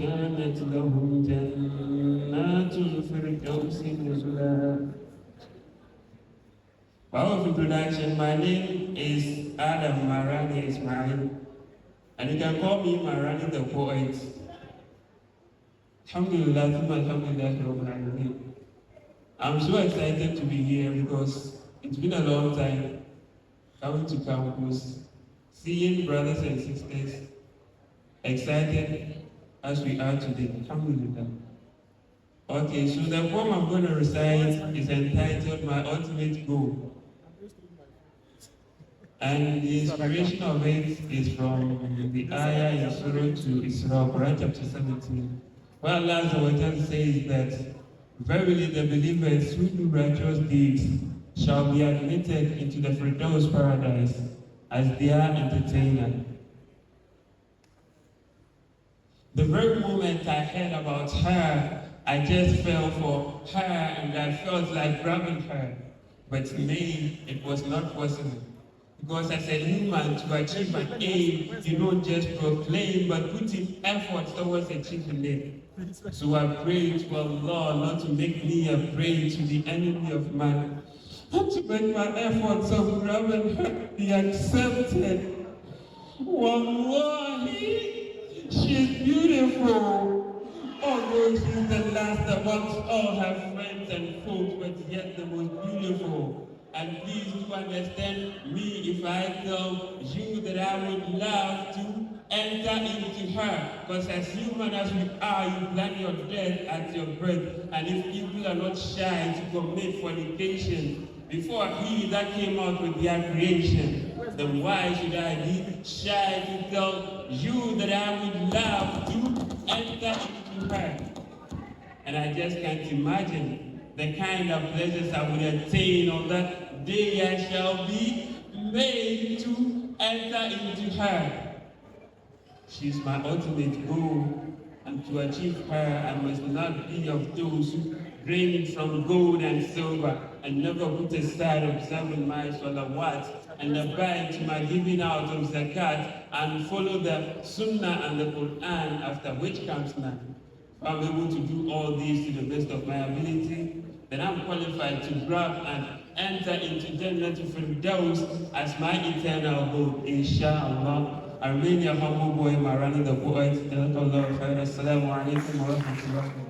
كانت لهم جنات الفردوس نزلا. Powerful introduction. My name is Adam Mirani Ismail, and you can call me Mirani the poet. Alhamdulillah, alhamdulillah. I'm so excited to be here because it's been a long time coming to campus, seeing brothers and sisters excited as we are today. Alhamdulillah. Okay, so the poem I'm going to recite is entitled My Ultimate Goal. And the inspiration of it is from the ayah in Surah to Isra, Quran chapter 17. Where Allah says that, verily the believers who do righteous deeds shall be admitted into the Firdaus paradise as their entertainer. The very moment I heard about her, I just fell for her and I felt like grabbing her. But me, it was not possible. Because as a human, to achieve an aim, you don't just proclaim, but put in effort towards achieving it. So I pray to Allah not to make me a prey to the enemy of man, not to make my efforts of grabbing her be accepted. Wallahi, she's beautiful. Although she's the last amongst all her friends and folks, but yet the most beautiful. And please do understand me if I tell you that I would love to enter into her. Because as human as we are, you plan your death at your birth. And if people are not shy to commit fornication before he that came out with their creation, then why should I be shy to tell you that I would love to enter into her? And I just can't imagine the kind of pleasures I would attain on that day I shall be made to enter into her. She's my ultimate goal, and to achieve her, I must not be of those who drain from gold and silver and never put aside observing my salawat and abide to my giving out of zakat and follow the sunnah and the Quran, after which comes none. If I'm able to do all these to the best of my ability, then I'm qualified to grab and enter into Jannah to Firdaus as my eternal goal, inshallah. I remain your humble boy, Mirani the poet. Assalamu alaikum wa rahmatullahi wa barakatuh.